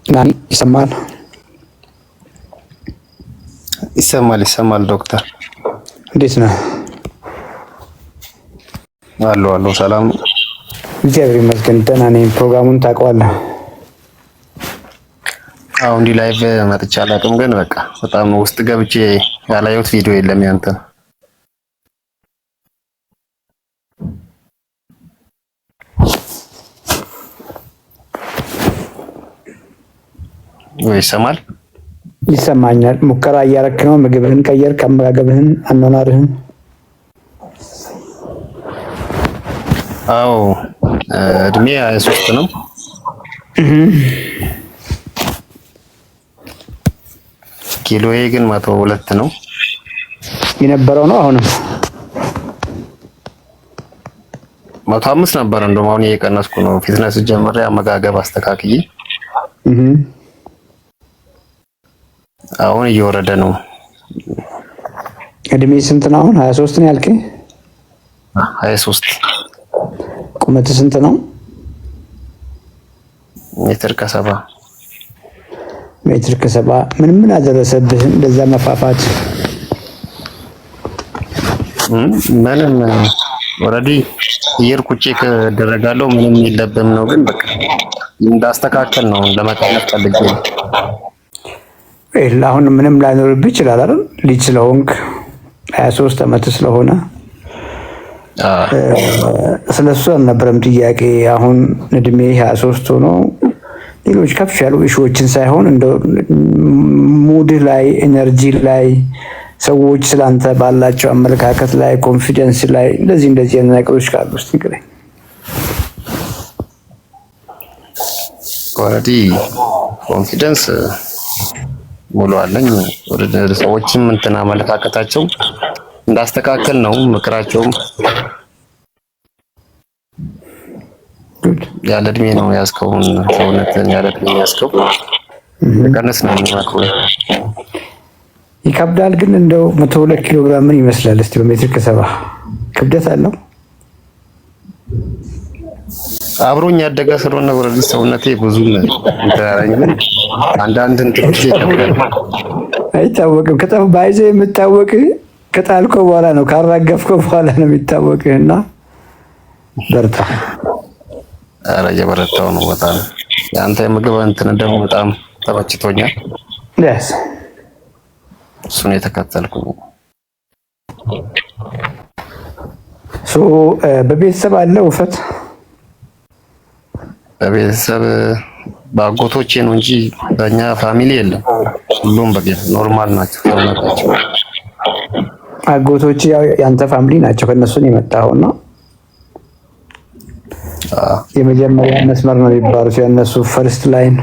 ናኒ ይሰማል ይሰማል ዶክተር እንዴት ነህ? አሎ ሰላም ነው። እግዚአብሔር ይመስገን ደህና ነኝ። ፕሮግራሙን ታውቀዋለህ? አሁን እንዲህ ላይቭ መጥቼ አላውቅም፣ ግን በቃ በጣም ውስጥ ገብቼ ያላየሁት ቪዲዮ የለም ያንተ ወይ ይሰማል? ይሰማኛል። ሙከራ እያረክ ነው? ምግብህን ቀየርክ? አመጋገብህን፣ አኗኗርህን? አዎ እድሜ 23 ነው። ኪሎዬ ግን 102 ነው። የነበረው ነው አሁንም 105 ነበር። እንደውም አሁን እየቀነስኩ ነው። ፊትነስ ጀምሬ አመጋገብ አስተካክዬ አሁን እየወረደ ነው። እድሜ ስንት ነው አሁን? 23 ነው ያልከኝ? 23። ቁመት ስንት ነው? ሜትር ከ70 ሜትር ከ70 ምን አደረሰብህ እንደዛ መፋፋት? ምንም ኦልሬዲ እየርኩቼ ከደረጋለው ምንም የለብም ነው፣ ግን በቃ እንዳስተካከል ነው ለመቀነስ ፈልጌ ነው። አሁን ምንም ላይኖርብህ ይችላል አይደል? ልጅ ስለሆንክ 23 ዓመት ስለሆነ ስለሱ አልነበረም ጥያቄ። አሁን እድሜ 23 ሆኖ ሌሎች ከፍ ያሉ ኢሹዎችን ሳይሆን እንደ ሙድ ላይ፣ ኤነርጂ ላይ፣ ሰዎች ስላንተ ባላቸው አመለካከት ላይ፣ ኮንፊደንስ ላይ እንደዚህ ነገሮች ካሉ እስቲ ንገረኝ። ኦልሬዲ ኮንፊደንስ ሙሉ አለኝ። ወደ ሰዎችም እንትን አመለካከታቸው እንዳስተካከል ነው ምክራቸውም። ያለ እድሜ ነው ያዝከውን ሰውነትን ያለ እድሜ ያዝከው ቀነስ ነው የሚመክሩት። ይከብዳል ግን እንደው 102 ኪሎ ግራም ምን ይመስላል እስቲ በሜትር ከ70 ክብደት አለው? አብሮኝ ያደገ ስለሆነ ወረዲ ሰውነቴ ብዙ እንተራራኝ ምን አንዳንድ እንትኖች ይከብዳል። አይታወቅም። ከጠፍ ባይዘ የምታወቅ ከጣልከው በኋላ ነው፣ ካራገፍከው በኋላ ነው የሚታወቅህና በርታ። ኧረ እየበረታው ነው በጣም። የአንተ የምግብ እንትን ደግሞ በጣም ተመችቶኛል። ደስ እሱን የተከተልኩኝ። በቤተሰብ አለ ውፍረት? በቤተሰብ በአጎቶቼ ነው እንጂ በእኛ ፋሚሊ የለም። ሁሉም በቤት ኖርማል ናቸው ሰውነታቸው። አጎቶቼ ያው ያንተ ፋሚሊ ናቸው፣ ከነሱ ነው የመጣውና የመጀመሪያ መስመር ነው የሚባሉት የነሱ ፈርስት ላይን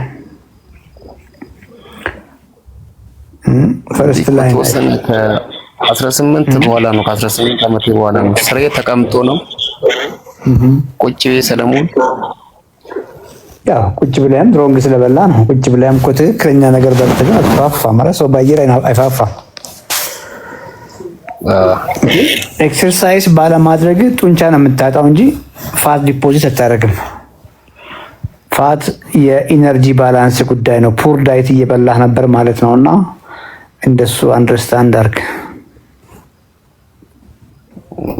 ከ18 በኋላ ነው። ከ18 ዓመት በኋላ ነው ስሬ ተቀምጦ ነው ቁጭ ብዬ ሰለሞን ያው ቁጭ ብለም ድሮንግ ስለበላ ነው። ቁጭ ብለም እኮ ትክክለኛ ነገር በልተህ ግን አትፋፋም ማለት ሰው ባየር አይፋፋም። ኤክሰርሳይዝ ባለማድረግ ጡንቻ ነው የምታጣው እንጂ ፋት ዲፖዚት አታደርግም። ፋት የኢነርጂ ባላንስ ጉዳይ ነው። ፑር ዳይት እየበላህ ነበር ማለት ነውና እንደሱ አንደርስታንድ አድርግ።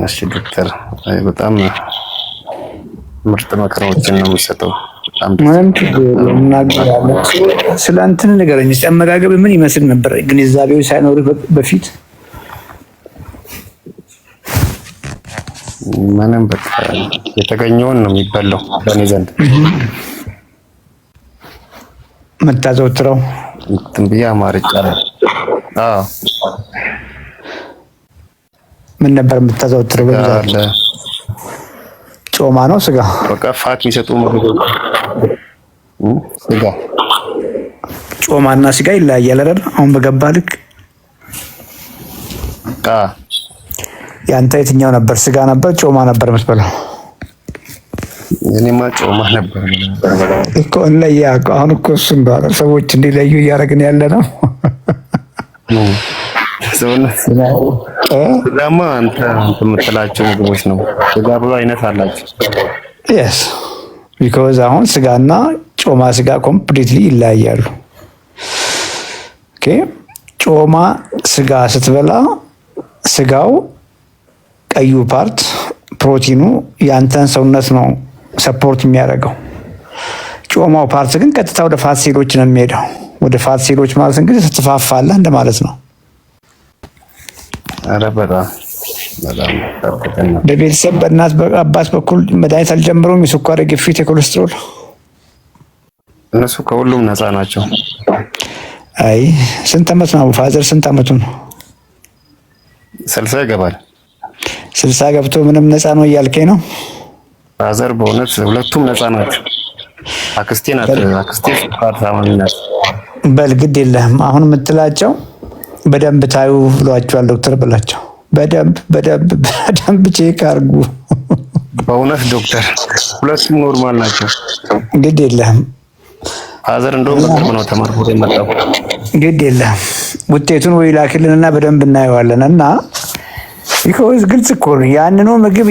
እሺ ዶክተር በጣም ምርጥ መከራዎችን ነው የሚሰጠው። ስለ እንትን ንገረኝ እስኪ። አመጋገብ ምን ይመስል ነበር ግንዛቤው ሳይኖርህ በፊት? ምንም በቃ የተገኘውን ነው የሚበላው በእኔ ዘንድ። የምታዘወትረው እንትን ብዬ አማርጫለሁ። አዎ ምን ነበር የምታዘወትረው? በብዛት ጮማ ነው ስጋ? በቃ ፋት የሚሰጡ ምግቦች ስጋ። ጮማና ስጋ ይለያያል አይደል? አሁን በገባ ልክ ያንተ የትኛው ነበር? ስጋ ነበር ጮማ ነበር የምትበላው? እኔማ ጮማ ነበር እኮ እንለያ። አሁን እኮ እሱን ባለ ሰዎች እንዲለዩ እያደረግን ያለ ነው። ስጋማ አንተ የምትላቸው ምግቦች ነው። ስጋ ብዙ አይነት አላቸው። ቢኮዝ አሁን ስጋና ጮማ ስጋ ኮምፕሊትሊ ይለያያሉ። ኦኬ ጮማ ስጋ ስትበላ ስጋው ቀዩ ፓርት ፕሮቲኑ ያንተን ሰውነት ነው ሰፖርት የሚያደርገው። ጮማው ፓርት ግን ቀጥታ ወደ ፋት ሴሎች ነው የሚሄደው። ወደ ፋት ሴሎች ማለት እንግዲህ ስትፋፋለህ እንደማለት ነው። ኧረ በጣም በቤተሰብ በእናት በአባት በኩል መድኃኒት አልጀምረውም? የስኳር፣ የግፊት፣ የኮሌስትሮል? እነሱ ከሁሉም ነፃ ናቸው። አይ ስንት ዓመት ነው ፋዘር? ስንት ዓመቱ ነው? 60 ይገባል። 60 ገብቶ ምንም ነፃ ነው እያልከኝ ነው? ፋዘር በእውነት ሁለቱም ነፃ ናቸው። አክስቴ ናት። አክስቴ ስኳር ታማሚ ናት። በል ግድ የለህም አሁን የምትላቸው በደንብ ታዩ ብሏቸዋል ዶክተር ብላቸው። በደንብ ቼክ አድርጉ። በእውነት ዶክተር ሁለቱም ኖርማል ናቸው። ግድ የለህም ፋዘር እንደውም በቅርብ ነው ተመርቆ የመጣው። ግድ የለህም ውጤቱን ወይ ላክልንና በደንብ እናየዋለን። እና ቢኮዝ ግልጽ እኮ ነው ያንኑ ምግብ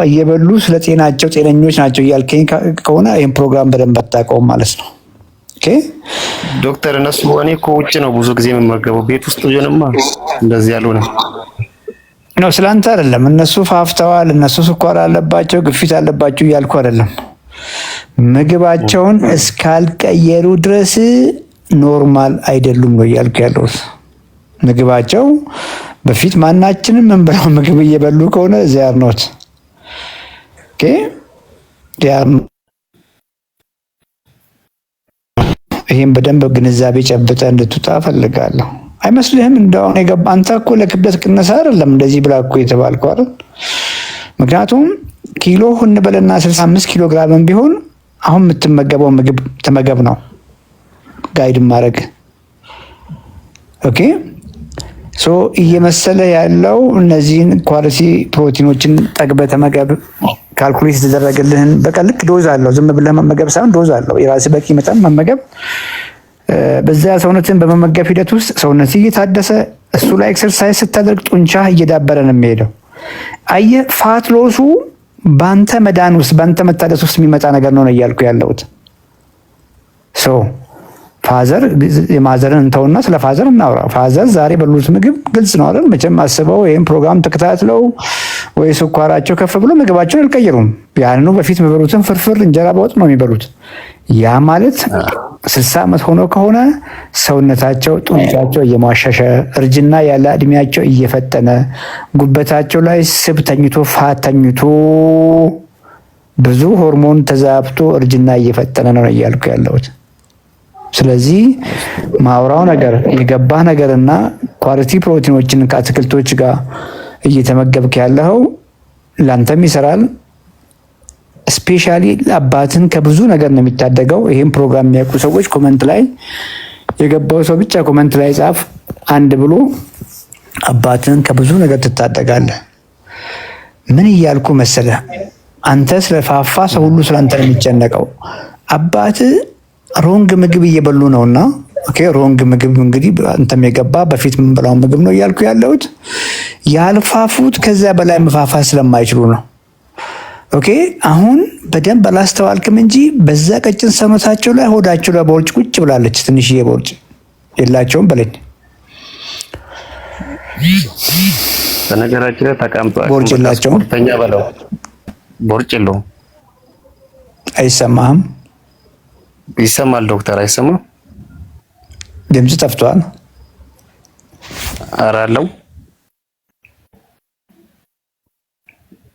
እየበሉ ስለ ጤናቸው ጤነኞች ናቸው እያልከኝ ከሆነ ይህን ፕሮግራም በደንብ አታውቀውም ማለት ነው። ኦኬ ዶክተር እነሱ እኔ እኮ ውጭ ነው ብዙ ጊዜ የምመገበው፣ ቤት ውስጥ ቢሆንማ እንደዚህ ያልሆነ ነው። ስላንተ አይደለም። እነሱ ፋፍተዋል፣ እነሱ ስኳር አለባቸው፣ ግፊት አለባቸው እያልኩ አይደለም። ምግባቸውን እስካልቀየሩ ድረስ ኖርማል አይደሉም ነው እያልኩ ያለሁት። ምግባቸው በፊት ማናችንም የምንበላው ምግብ እየበሉ ከሆነ ዚያር ኖት ኦኬ ይሄን በደንብ ግንዛቤ ጨብጠ እንድትወጣ ፈልጋለሁ። አይመስልህም? እንደው የገባ አንተ እኮ ለክብደት ቅነሳ አይደለም እንደዚህ ብላ እኮ የተባልከው አይደል? ምክንያቱም ኪሎ እንበልና 65 ኪሎ ግራም ቢሆን አሁን የምትመገበው ምግብ ተመገብ ነው ጋይድ ማድረግ። ኦኬ ሶ እየመሰለ ያለው እነዚህን ኳሊቲ ፕሮቲኖችን ጠግበህ ተመገብ። ካልኩሌት የተደረገልህን በቃ ልክ ዶዝ አለው። ዝም ብለህ መመገብ ሳይሆን ዶዝ አለው። የራስህ በቂ መጠን መመገብ። በዛ ሰውነትን በመመገብ ሂደት ውስጥ ሰውነት እየታደሰ እሱ ላይ ኤክሰርሳይዝ ስታደርግ ጡንቻ እየዳበረ ነው የሚሄደው። አየህ ፋት ሎሱ በአንተ መዳን ውስጥ በአንተ መታደስ ውስጥ የሚመጣ ነገር ነው እያልኩ ያለሁት። ሶ ፋዘር የማዘርን እንተውና ስለ ፋዘር እናውራ። ፋዘር ዛሬ በሉት ምግብ ግልጽ ነው አይደል? መቼም አስበው ይሄን ፕሮግራም ተከታትለው ወይ ስኳራቸው ከፍ ብሎ ምግባቸውን አልቀየሩም። ያንኑ በፊት የሚበሉትን ፍርፍር እንጀራ በወጥ ነው የሚበሉት። ያ ማለት 60 ዓመት ሆኖ ከሆነ ሰውነታቸው ጡንቻቸው እየሟሸሸ እርጅና ያለ እድሜያቸው እየፈጠነ ጉበታቸው ላይ ስብ ተኝቶ ፋት ተኝቶ ብዙ ሆርሞን ተዛብቶ እርጅና እየፈጠነ ነው እያልኩ ያለሁት። ስለዚህ ማውራው ነገር የገባህ ነገርና ኳሊቲ ፕሮቲኖችን ከአትክልቶች ጋር እየተመገብክ ያለው ላንተም ይሰራል። ስፔሻሊ አባትን ከብዙ ነገር ነው የሚታደገው። ይሄን ፕሮግራም የሚያውቁ ሰዎች ኮመንት ላይ የገባው ሰው ብቻ ኮመንት ላይ ጻፍ አንድ ብሎ አባትን ከብዙ ነገር ትታደጋለህ። ምን እያልኩ መሰለ? አንተ ስለፋፋ ሰው ሁሉ ስላንተ ነው የሚጨነቀው። አባት ሮንግ ምግብ እየበሉ ነውና ኦኬ ሮንግ ምግብ እንግዲህ አንተም የገባ በፊት የምንበላው ምግብ ነው እያልኩ ያለሁት። ያልፋፉት ከዛ በላይ መፋፋት ስለማይችሉ ነው። ኦኬ አሁን በደንብ አላስተዋልክም እንጂ በዛ ቀጭን ሰውነታቸው ላይ ሆዳቸው ላይ ቦርጭ ቁጭ ብላለች። ትንሽዬ ቦርጭ የላቸውም በለኝ። በነገራችን ላይ ተቀምጧል። ቦርጭ የላቸውም። ተኛ በለው ቦርጭ የለውም። አይሰማህም? ይሰማል ዶክተር። አይሰማም? ድምፅ ጠፍቷል። ኧረ አለው።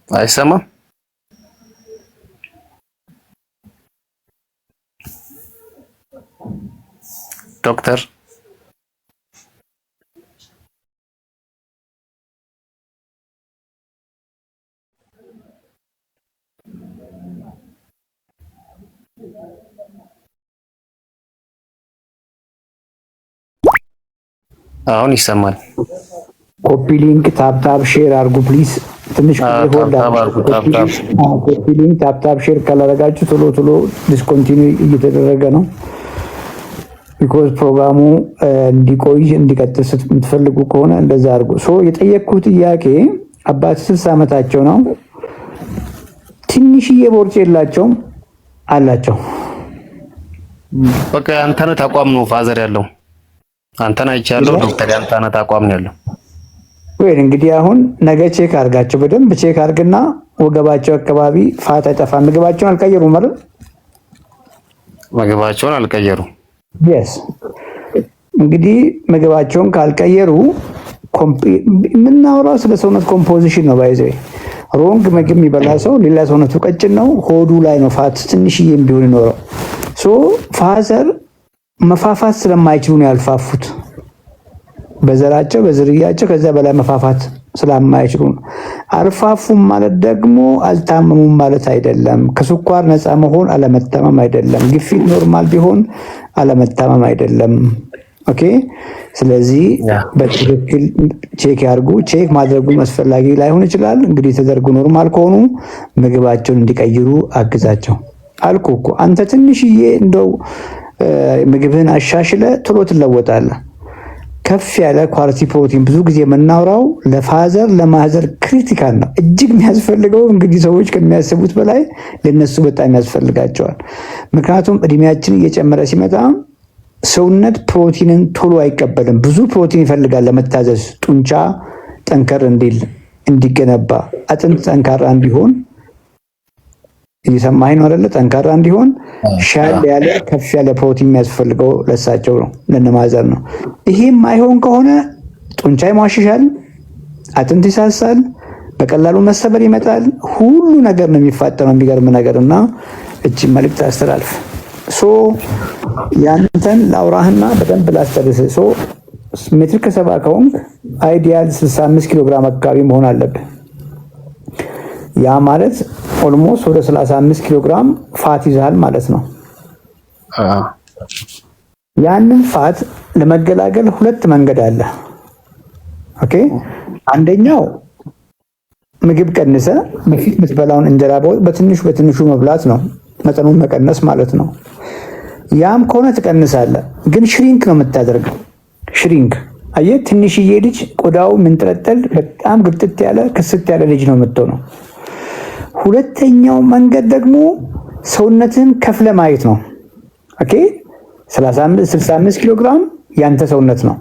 አይሰማም ዶክተር? አሁን ይሰማል። ኮፒ ሊንክ ታፕታፕ ሼር አድርጉ ፕሊዝ። ትንሽ ኮፒ ሊንክ ታፕታፕ ሼር ካላደረጋችሁ ቶሎ ቶሎ ዲስኮንቲኒው እየተደረገ ነው። ቢኮዝ ፕሮግራሙ እንዲቆይ እንዲቀጥል የምትፈልጉ ከሆነ እንደዛ አድርጉ። ሶ የጠየቅኩት ጥያቄ አባት 60 ዓመታቸው ነው። ትንሽዬ ቦርጭ የላቸውም? አላቸው። በቃ አንተነህ ተቋም ነው ፋዘር ያለው አንተን አይቻለሁ። ዶክተር አንተነህ ተቋም ነው ያለው። ወይ እንግዲህ አሁን ነገ ቼክ አድርጋቸው፣ በደንብ ቼክ አድርግና ወገባቸው አካባቢ ፋት አይጠፋም። ምግባቸውን አልቀየሩም ማለት ምግባቸውን አልቀየሩም። yes እንግዲህ ምግባቸውን ካልቀየሩ የምናወራው ስለ ሰውነት ኮምፖዚሽን ነው። ባይዘ ሮንግ ምግብ የሚበላ ሰው ሌላ ሰውነቱ ቀጭን ነው፣ ሆዱ ላይ ነው ፋት ትንሽዬም ቢሆን ይኖረው። ሶ ፋዘር መፋፋት ስለማይችሉ ነው ያልፋፉት፣ በዘራቸው በዝርያቸው ከዛ በላይ መፋፋት ስለማይችሉ ነው። አልፋፉም ማለት ደግሞ አልታመሙም ማለት አይደለም። ከስኳር ነፃ መሆን አለመታመም አይደለም። ግፊት ኖርማል ቢሆን አለመታመም አይደለም። ኦኬ። ስለዚህ በትክክል ቼክ ያርጉ። ቼክ ማድረጉ አስፈላጊ ላይሆን ይችላል። እንግዲህ ተደርጎ ኖርማል ከሆኑ ምግባቸውን እንዲቀይሩ አግዛቸው። አልኩ እኮ አንተ ትንሽዬ እንደው ምግብህን አሻሽለ ቶሎ ትለወጣለህ። ከፍ ያለ ኳሊቲ ፕሮቲን ብዙ ጊዜ የምናወራው ለፋዘር ለማዘር ክሪቲካል ነው። እጅግ የሚያስፈልገው እንግዲህ ሰዎች ከሚያስቡት በላይ ለነሱ በጣም ያስፈልጋቸዋል። ምክንያቱም እድሜያችን እየጨመረ ሲመጣ ሰውነት ፕሮቲንን ቶሎ አይቀበልም። ብዙ ፕሮቲን ይፈልጋል ለመታዘዝ፣ ጡንቻ ጠንከር እንዲል እንዲገነባ፣ አጥንት ጠንካራ እንዲሆን እየሰማኸኝ ነው አይደለ? ጠንካራ እንዲሆን ሻል ያለ ከፍ ያለ ፕሮቲን የሚያስፈልገው ለሳቸው ነው፣ ለነማዘር ነው። ይሄም አይሆን ከሆነ ጡንቻ ይሟሽሻል፣ አጥንት ይሳሳል፣ በቀላሉ መሰበር ይመጣል። ሁሉ ነገር ነው የሚፋጠነው። የሚገርም ነገር እና እቺ መልእክት አስተላልፍ። ሶ ያንተን ላውራህና በደንብ ላስተርስ። ሶ ሜትር ከሰባ ከሆንክ አይዲያል 65 ኪሎ ግራም አካባቢ መሆን አለብህ። ያ ማለት ኦልሞስት ወደ 35 ኪሎ ግራም ፋት ይዛል ማለት ነው። ያንን ፋት ለመገላገል ሁለት መንገድ አለ። ኦኬ፣ አንደኛው ምግብ ቀንሰ በፊት የምትበላውን እንጀራ በትንሹ መብላት ነው፣ መጠኑን መቀነስ ማለት ነው። ያም ከሆነ ትቀንሳለህ፣ ግን ሽሪንክ ነው የምታደርገው። ሽሪንክ አየህ፣ ትንሽዬ ልጅ ቆዳው ምንጥረጠል በጣም ግርጥት ያለ ክስት ያለ ልጅ ነው የምትሆነው። ሁለተኛው መንገድ ደግሞ ሰውነትን ከፍለ ማየት ነው። ኦኬ 65 ኪሎ ግራም ያንተ ሰውነት ነው።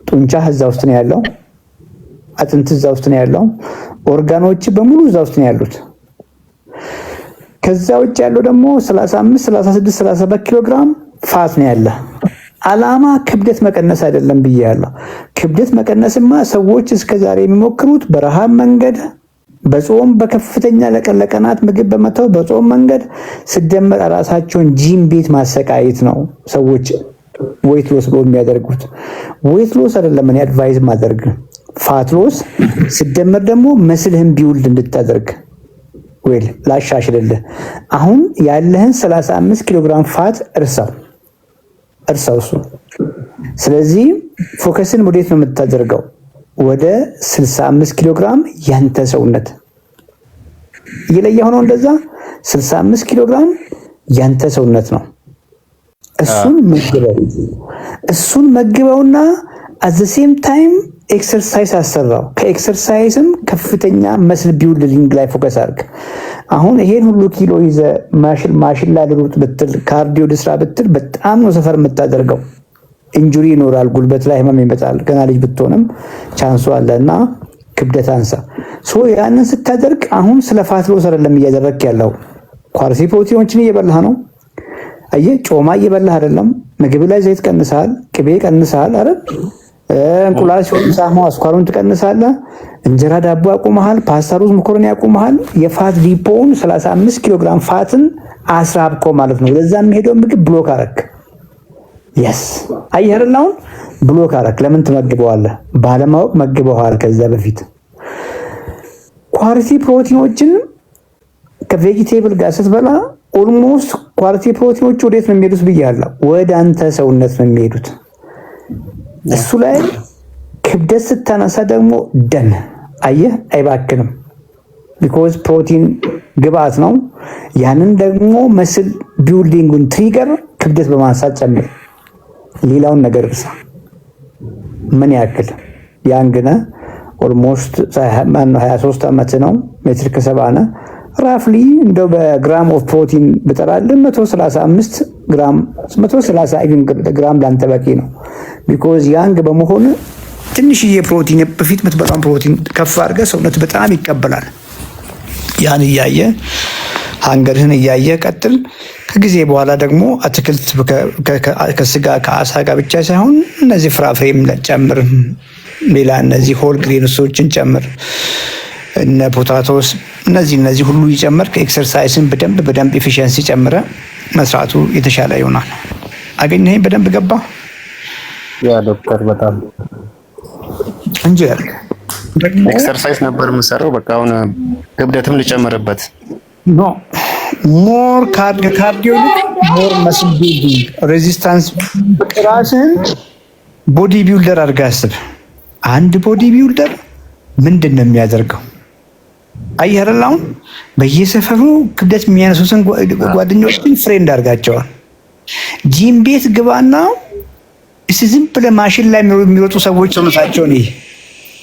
ጡንቻ እዛ ውስጥ ነው ያለው፣ አጥንት እዛ ውስጥ ነው ያለው፣ ኦርጋኖች በሙሉ እዛ ውስጥ ነው ያሉት። ከዛ ውጭ ያለው ደግሞ 35 36 37 ኪሎ ግራም ፋት ነው ያለ። አላማ ክብደት መቀነስ አይደለም ብያለሁ። ክብደት መቀነስማ ሰዎች እስከዛሬ የሚሞክሩት በረሃብ መንገድ፣ በጾም በከፍተኛ ለቀናት ምግብ በመተው በጾም መንገድ ሲደመር ራሳቸውን ጂም ቤት ማሰቃየት ነው ሰዎች ዌይት ሎስ ብሎ የሚያደርጉት። ዌይት ሎስ አይደለም እኔ አድቫይዝ ማደርግ፣ ፋት ሎስ ሲደመር ደግሞ መስልህን ቢውልድ እንድታደርግ ወይ ላሻሽልልህ። አሁን ያለህን 35 ኪሎ ግራም ፋት እርሳው እሱ። ስለዚህ ፎከስን ወዴት ነው የምታደርገው? ወደ 65 ኪሎ ግራም ያንተ ሰውነት እየለየ ሆኖ እንደዛ 65 ኪሎ ግራም ያንተ ሰውነት ነው። እሱን መግበውና at the same time ኤክሰርሳይዝ አሰራው። ከኤክሰርሳይዝም ከፍተኛ መስል ቢውልዲንግ ላይ ፎከስ አድርግ። አሁን ይሄን ሁሉ ኪሎ ይዘ ማሽን ላይ ልሩጥ ብትል፣ ካርዲዮ ልስራ ብትል በጣም ነው ሰፈር የምታደርገው። ኢንጁሪ ይኖራል፣ ጉልበት ላይ ህመም ይመጣል። ገና ልጅ ብትሆንም ቻንሱ አለና ክብደት አንሳ። ሶ ያንን ስታደርግ አሁን ስለ ፋት ሎስ አይደለም እያደረክ ያለው፣ ኳሊቲ ፕሮቲኖችን እየበላህ ነው። አየህ፣ ጮማ እየበላህ አይደለም። ምግብ ላይ ዘይት ቀንሰሃል፣ ቅቤ ቀንሰሃል አይደል? እንቁላል ሲሆን ሳማ አስኳሩን ትቀንሳለህ። እንጀራ ዳቦ ያቆመሃል፣ ፓስታ ሩዝ መኮረኒ ያቆመሃል። የፋት ዲፖውን 35 ኪሎ ግራም ፋትን አስራብኮ ማለት ነው። ለዛ የሚሄደው ምግብ ብሎክ አረክ። የስ አየህርላውን ብሎክ አረክ። ለምን ትመግበዋለህ? ባለማወቅ መግበዋል። ከዛ በፊት ኳሊቲ ፕሮቲኖችን ከቬጂቴብል ጋር ስትበላ ኦልሞስት ኳሊቲ ፕሮቲኖች ወዴት ነው የሚሄዱት ብያለሁ? ወደ አንተ ሰውነት ነው የሚሄዱት። እሱ ላይ ክብደት ስታነሳ ደግሞ ደም አየህ አይባክንም። ቢኮዝ ፕሮቲን ግብአት ነው። ያንን ደግሞ መስል ቢልዲንጉን ትሪገር ክብደት በማንሳት ጨምር። ሌላውን ነገር እርሳ። ምን ያክል ያንግነ ኦልሞስት 23 ዓመት ነው፣ ሜትር ከ70 ነው ራፍሊ። እንደው በግራም ኦፍ ፕሮቲን ብጠራልን 135 ግራም 130 ግራም ላንተ በቂ ነው። ቢኮዝ ያንግ በመሆን ትንሽዬ ፕሮቲን በፊት የምትበላውን ፕሮቲን ከፍ አድርገህ ሰውነት በጣም ይቀበላል። ያን እያየ ሃንገርህን እያየ ቀጥል። ከጊዜ በኋላ ደግሞ አትክልት ከስጋ ከአሳ ጋር ብቻ ሳይሆን እነዚህ ፍራፍሬም ጨምር፣ ሌላ እነዚህ ሆል ግሬንሶችን ጨምር፣ እነ ፖታቶስ እነዚህ ሁሉ ይጨምር። ከኤክሰርሳይስን በደንብ ኤፊሽንሲ ጨምረ መስራቱ የተሻለ ይሆናል። አገኘኸኝ? በደንብ ገባ? ያ ዶክተር በጣም እንጂ ኤክሰርሳይዝ ነበር የምሰራው። በቃ አሁን ክብደትም ልጨምርበት ኖ ሞር ካርዲዮ ሞር መስል ቢልዲንግ ሬዚስታንስ። ራስህን ቦዲ ቢልደር አድርገህ አስብ። አንድ ቦዲ ቢልደር ምንድን ነው የሚያደርገው? አየህ አይደል? አሁን በየሰፈሩ ክብደት የሚያነሱትን ጓደኞችን ፍሬንድ አድርጋቸዋል። ጂም ቤት ግባና እስቲ ዝም ብለህ ማሽን ላይ የሚሮጡ ሰዎች ሰውነታቸውን ይሄ፣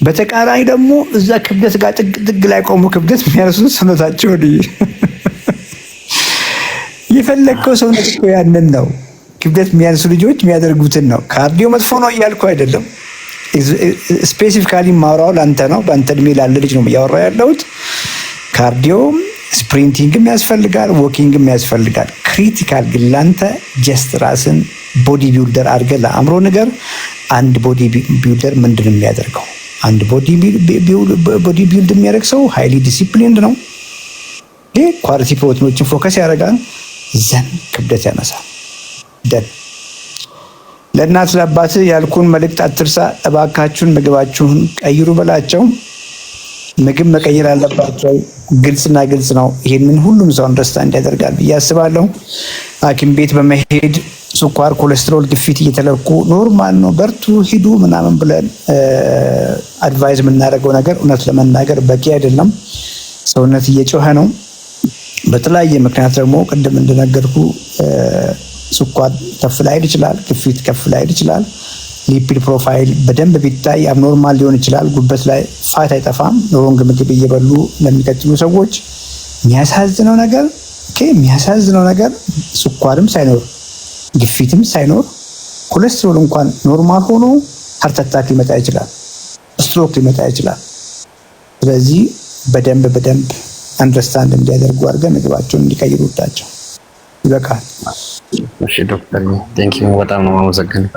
በተቃራኒ ደግሞ እዛ ክብደት ጋር ጥግ ላይ ቆሙ ክብደት የሚያነሱት ሰውነታቸውን ይሄ። የፈለግከው ሰውነት እኮ ያንን ነው። ክብደት የሚያነሱ ልጆች የሚያደርጉትን ነው። ካርዲዮ መጥፎ ነው እያልኩ አይደለም። ስፔሲፊካሊ ማውራው ለአንተ ነው። በአንተ እድሜ ላለ ልጅ ነው እያወራው ያለሁት። ካርዲዮ ስፕሪንቲንግም ያስፈልጋል፣ ዎኪንግም ያስፈልጋል። ክሪቲካል ግን ለአንተ ጀስት ራስን ቦዲ ቢልደር አድርገህ ለአእምሮ ነገር። አንድ ቦዲ ቢልደር ምንድን ነው የሚያደርገው? አንድ ቦዲ ቢልድ የሚያደርግ ሰው ሃይሊ ዲሲፕሊንድ ነው። ኳሊቲ ፕሮቲኖችን ፎከስ ያደርጋል። ዘን ክብደት ያነሳል። ደን ለእናት ለአባት ያልኩን መልእክት አትርሳ። እባካችሁን ምግባችሁን ቀይሩ በላቸው። ምግብ መቀየር አለባቸው። ግልጽና ግልጽ ነው። ይሄንን ሁሉም ሰው አንደርስታንድ ያደርጋል ብዬ አስባለሁ። ሐኪም ቤት በመሄድ ስኳር፣ ኮሌስትሮል፣ ግፊት እየተለኩ ኖርማል ነው በርቱ ሂዱ ምናምን ብለን አድቫይዝ የምናደርገው ነገር እውነት ለመናገር በቂ አይደለም። ሰውነት እየጮኸ ነው። በተለያየ ምክንያት ደግሞ ቅድም እንደነገርኩ ስኳር ከፍ ላይል ይችላል፣ ግፊት ከፍ ላይል ይችላል። ሊፒድ ፕሮፋይል በደንብ ቢታይ አብኖርማል ሊሆን ይችላል። ጉበት ላይ ፋት አይጠፋም። ሮንግ ምግብ እየበሉ ለሚቀጥሉ ሰዎች የሚያሳዝነው ነገር ስኳርም ሳይኖር ግፊትም ሳይኖር ኮሌስትሮል እንኳን ኖርማል ሆኖ ሃርት አታክ ሊመጣ ይችላል፣ ስትሮክ ሊመጣ ይችላል። ስለዚህ በደንብ አንደርስታንድ እንዲያደርጉ አድርገን ምግባቸውን እንዲቀይሩ ወጣቸው። ይበቃል። እሺ ዶክተር ቴንክ ዩ በጣም ነው የማመሰግነው።